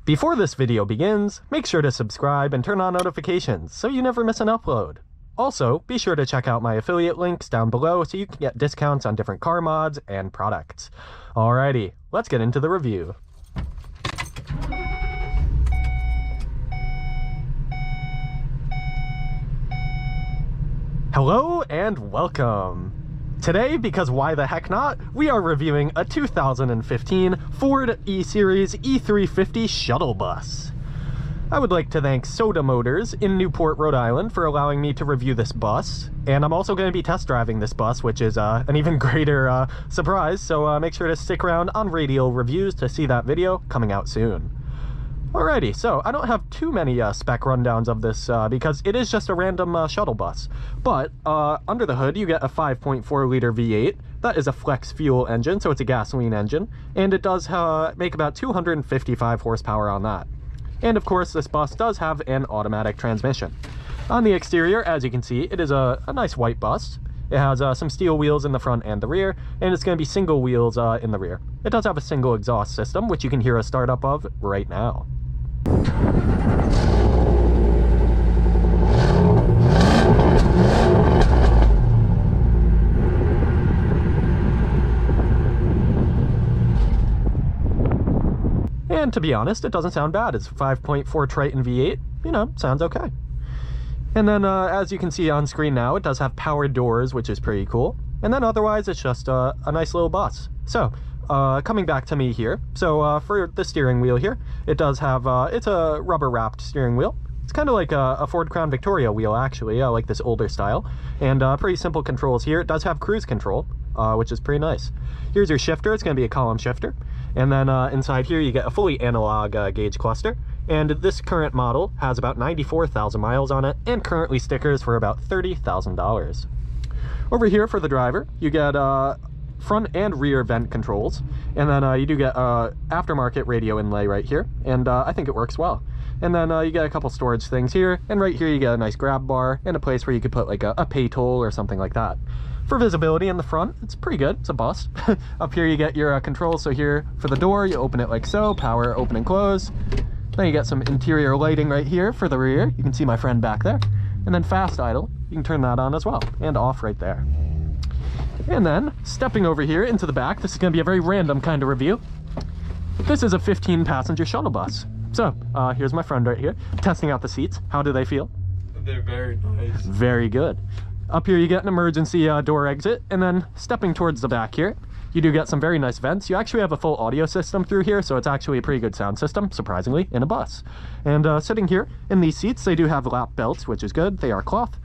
Before this video begins, make sure to subscribe and turn on notifications so you never miss an upload. Also, be sure to check out my affiliate links down below so you can get discounts on different car mods and products. Alrighty, let's get into the review. Hello and welcome! Today, because why the heck not, we are reviewing a 2015 Ford E-Series E-350 shuttle bus. I would like to thank Soda Motors in Newport, Rhode Island for allowing me to review this bus, and I'm also going to be test driving this bus, which is an even greater surprise, so make sure to stick around on Radial Reviews to see that video coming out soon. Alrighty, so I don't have too many spec rundowns of this because it is just a random shuttle bus. But under the hood, you get a 5.4 liter V8. That is a flex fuel engine, so it's a gasoline engine. And it does make about 255 horsepower on that. And of course, this bus does have an automatic transmission. On the exterior, as you can see, it is a nice white bus. It has some steel wheels in the front and the rear, and it's going to be single wheels in the rear. It does have a single exhaust system, which you can hear a startup of right now. And to be honest, it doesn't sound bad. It's a 5.4 Triton V8, you know, sounds okay. And then as you can see on screen now, it does have powered doors, which is pretty cool. And then otherwise, it's just a nice little bus. So, coming back to me here, so for the steering wheel here, it does have, it's a rubber wrapped steering wheel. It's kind of like a Ford Crown Victoria wheel, actually, like this older style. And pretty simple controls here. It does have cruise control, which is pretty nice. Here's your shifter. It's going to be a column shifter. And then inside here, you get a fully analog gauge cluster. And this current model has about 94,000 miles on it, and currently stickers for about $30,000. Over here for the driver, you get front and rear vent controls, and then you do get aftermarket radio inlay right here, and I think it works well. And then you get a couple storage things here, and right here you get a nice grab bar and a place where you could put like a pay toll or something like that. For visibility in the front, it's pretty good. It's a bus. Up here you get your controls. So here for the door, you open it like so, power open and close. Then you get some interior lighting right here for the rear. You can see my friend back there. And then fast idle, you can turn that on as well, and off right there. And then stepping over here into the back, this is going to be a very random kind of review. This is a 15-passenger shuttle bus. So here's my friend right here, testing out the seats. How do they feel? They're very nice. Very good. Up here you get an emergency door exit, and then stepping towards the back here, you do get some very nice vents. You actually have a full audio system through here, so it's actually a pretty good sound system, surprisingly, in a bus. And sitting here in these seats, they do have lap belts, which is good. They are cloth.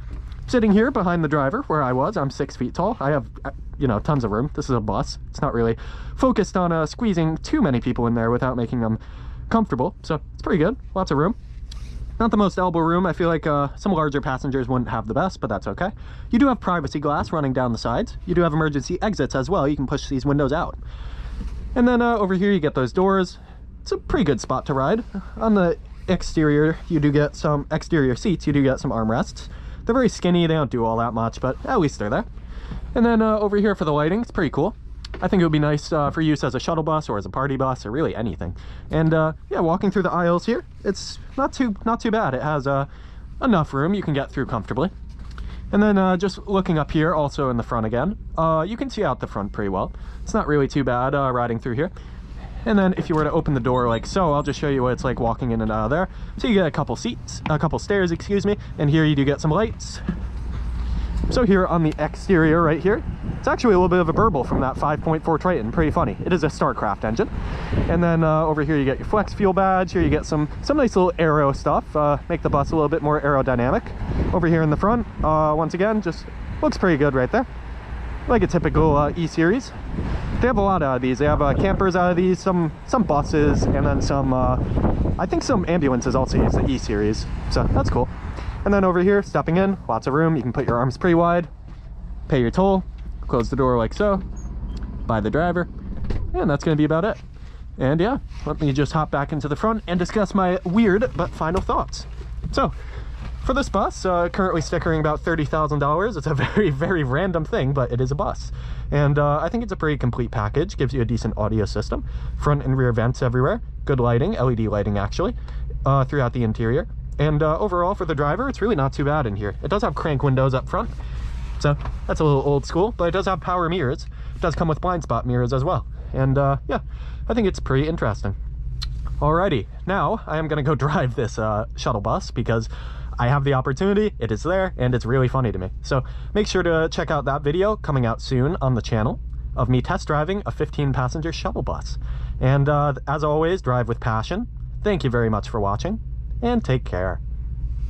Sitting here behind the driver, where I was, I'm 6 feet tall. I have, you know, tons of room. This is a bus. It's not really focused on squeezing too many people in there without making them comfortable, so it's pretty good. Lots of room. Not the most elbow room. I feel like some larger passengers wouldn't have the best, but that's okay. You do have privacy glass running down the sides. You do have emergency exits as well. You can push these windows out. And then over here you get those doors. It's a pretty good spot to ride. On the exterior, you do get some exterior seats. You do get some armrests. They're very skinny. They don't do all that much, but at least they're there. And then over here for the lighting, it's pretty cool. I think it would be nice for use as a shuttle bus or as a party bus or really anything. And yeah, walking through the aisles here, it's not too bad. It has enough room you can get through comfortably. And then just looking up here, also in the front again, you can see out the front pretty well. It's not really too bad riding through here. And then if you were to open the door like so, I'll just show you what it's like walking in and out of there. So you get a couple seats, a couple stairs, excuse me, and here you do get some lights. So here on the exterior right here, it's actually a little bit of a burble from that 5.4 Triton. Pretty funny. It is a Starcraft engine. And then over here you get your flex fuel badge. Here you get some nice little aero stuff. Make the bus a little bit more aerodynamic. Over here in the front, once again, just looks pretty good right there. Like a typical E-Series. They have a lot out of these. They have campers out of these, some buses, and then some, I think some ambulances also use the E-Series. So that's cool. And then over here, stepping in, lots of room. You can put your arms pretty wide, pay your toll, close the door like so, by the driver, and that's going to be about it. And yeah, let me just hop back into the front and discuss my weird but final thoughts. So, for this bus, currently stickering about $30,000. It's a very, very random thing, but it is a bus. And I think it's a pretty complete package. Gives you a decent audio system, front and rear vents everywhere, good lighting, LED lighting actually, throughout the interior. And overall for the driver, it's really not too bad in here. It does have crank windows up front, so that's a little old school, but it does have power mirrors. It does come with blind spot mirrors as well. And yeah, I think it's pretty interesting. Alrighty, now I am gonna go drive this shuttle bus because I have the opportunity, it is there, and it's really funny to me. So make sure to check out that video coming out soon on the channel of me test driving a 15-passenger shuttle bus. And as always, drive with passion. Thank you very much for watching, and take care.